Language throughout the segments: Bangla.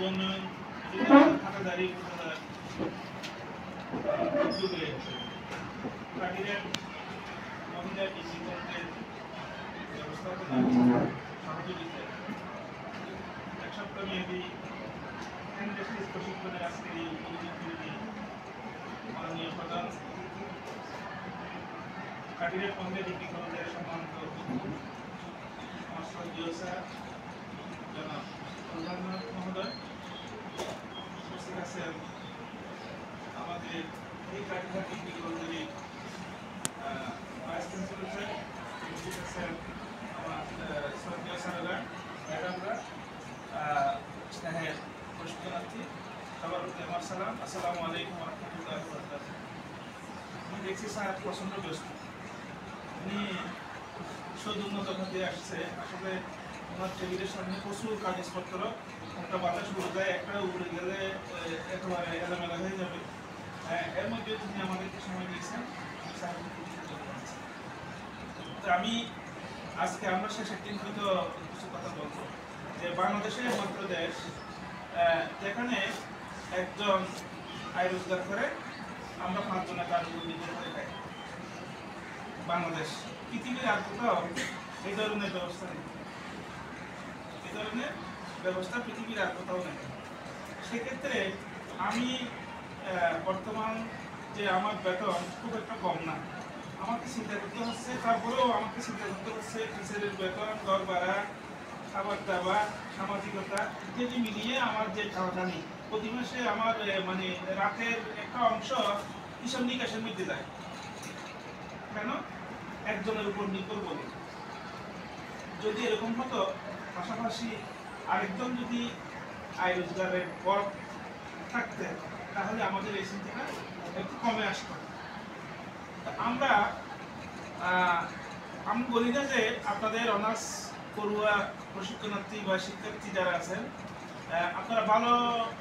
উন্নয়ন খাতাদারি উদ্যোগে কাটিরের মহিলা কৃষিকর্মের ব্যবস্থাপনা সহযোগিতায় এক সপ্তাহমেয়াদী ইন্ডাস্ট্রিজ প্রশিক্ষণের আজকের এই উদ্যোগটি মাননীয় প্রধান কাটিরের মহিলা কৃষিকর্মের সম্মানিত আমার শ্রদ্ধেয় স্যার জনাব প্রধানমন্ত্রী মহোদয় উপস্থিত আছেন আমাদের এই কাটিহার ডিগ্রি কলেজের ভাইস চ্যান্সেলর স্যার, উপস্থিত আছেন আমার শ্রদ্ধেয় স্যারেরা, ম্যাডামরা, স্নেহের প্রশিক্ষণার্থী, সবার প্রতি আমার সালাম। আসসালামু আলাইকুম ওয়া রাহমাতুল্লাহি ওয়া বারাকাতুহু। আমি দেখছি স্যার প্রচণ্ড ব্যস্ত, উনি সুদুন্নত খাতে আসছে। আসলে ওনার টেবিলের সামনে প্রচুর কাগজপত্র, একটা বাতাস উড়ে যায়, একটা উড়ে গেলে একেবারে এলোমেলা হয়ে যাবে। এর মধ্যে তিনি আমাদেরকে সময় দিয়েছেন। আমি আজকে আমরা শেষের দিন হয়তো কিছু কথা বলবো যে বাংলাদেশের মাত্র দেশ যেখানে একজন আয় রোজগার করে আমরা 5 জনের কাজ নির্ভর করে খাই। বাংলাদেশ পৃথিবীর আর কোথাও এই ধরনের ব্যবস্থা নেই, এই ধরনের ব্যবস্থা পৃথিবীর আর কোথাও নেই। সেক্ষেত্রে আমি বর্তমান যে আমার বেতন খুব একটা কম না, আমাকে চিন্তা করতে হচ্ছে, তারপরেও আমাকে চিন্তা করতে হচ্ছে টিচারের বেতন, ঘর ভাড়া, খাবার দাবার, সামাজিকতা ইত্যাদি মিলিয়ে আমার যে খাওয়াখানি প্রতি মাসে আমার মানে রাতের একটা অংশ হিসাব নিকাশের মধ্যে যায়। কেন? একজনের উপর নির্ভর বলে। যদি এরকম হতো পাশাপাশি আরেকজন যদি আয় রোজগারের পথ থাকতে, তাহলে আমাদের এই চিন্তাটা একটু কমে আসতো। আমি বলি না যে আপনাদের অনার্স পড়ুয়া প্রশিক্ষণার্থী বা শিক্ষার্থী যারা আছেন আপনারা ভালো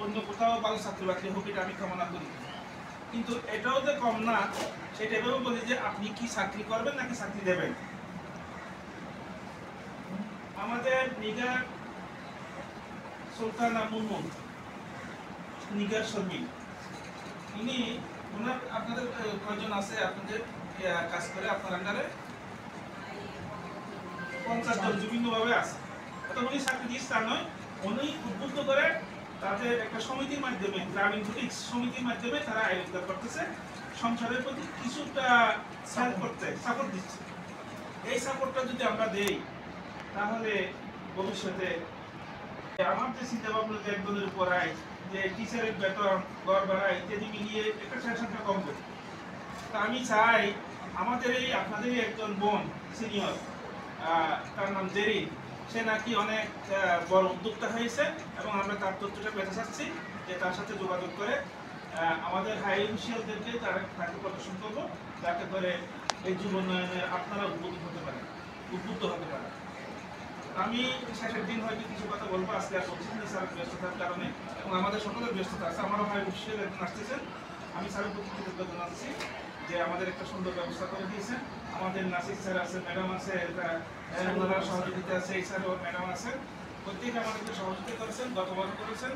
অন্য কোথাও ভালো চাকরি বাকরি হোক, এটা আমি কামনা করি, কিন্তু এটাও যে কম না সেটা এভাবে বলি যে আপনি কি চাকরি করবেন নাকি চাকরি দেবেন। আমাদের নিগার সুলতানা মুনমুন, নিগার শর্মিন, ইনি ওনার আপনাদের কয়জন আছে আপনাদের কাজ করে আপনার আন্ডারে? 50 জন বিভিন্নভাবে আছে। অর্থাৎ উনি চাকরি দিয়েছে তা নয়, উনি উদ্বুদ্ধ করে তাদের একটা সমিতির মাধ্যমে, গ্রামীণ ভিত্তিক সমিতির মাধ্যমে তারা আয় রোজগার করতেছে, সংসারের প্রতি কিছুটা সাপোর্ট দিচ্ছে। এই সাপোর্টটা যদি আমরা দেই তাহলে ভবিষ্যতে আমার যে চিন্তা ভাবনা যে একজনের উপর আয়, যে টিচারের বেতন, ঘর ভাড়া ইত্যাদি মিলিয়ে একটা সংখ্যা কমবে। তা আমি চাই আমাদের এই আপনাদেরই একজন বোন সিনিয়র, তার নাম জেরি, সে নাকি অনেক বড় উদ্যোক্তা হয়েছে এবং আমরা তার তথ্যটা পেতে চাচ্ছি যে তার সাথে যোগাযোগ করে আমাদের হাই অফিসিয়ালদেরকে তাকে প্রদর্শন করবো, যাতে করে এই যুব উন্নয়নের আপনারা উদ্বুদ্ধ হতে পারেন। আমি শেষের দিন হয়তো কিছু কথা বলবো, আজকে আর বলছি না স্যার ব্যস্ততার কারণে, এবং আমাদের সকলের ব্যস্ততা আছে। আমারও হাই অফিসিয়াল একজন আসতেছেন, আমি স্যারের প্রতি কৃতজ্ঞতা জানাচ্ছি যে আমাদের একটা সুন্দর ব্যবস্থা করে দিয়েছেন। আমাদের নাসির স্যার আছে, ম্যাডাম আছে, ওনারা সহযোগিতা আছে, এই স্যার ও ম্যাডাম আছেন, প্রত্যেকে আমাদেরকে সহযোগিতা করেছেন, গতবারও করেছেন,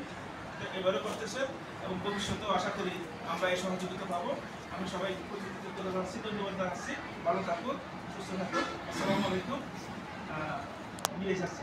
এবারও করতেছেন এবং ভবিষ্যতেও আশা করি আমরা এই সহযোগিতা পাবো। আমি সবাই প্রতি কৃতজ্ঞতা জানাচ্ছি, ধন্যবাদ জানাচ্ছি। ভালো থাকুন, সুস্থ থাকুন। আসসালামু আলাইকুম। বিয়ে যাচ্ছি।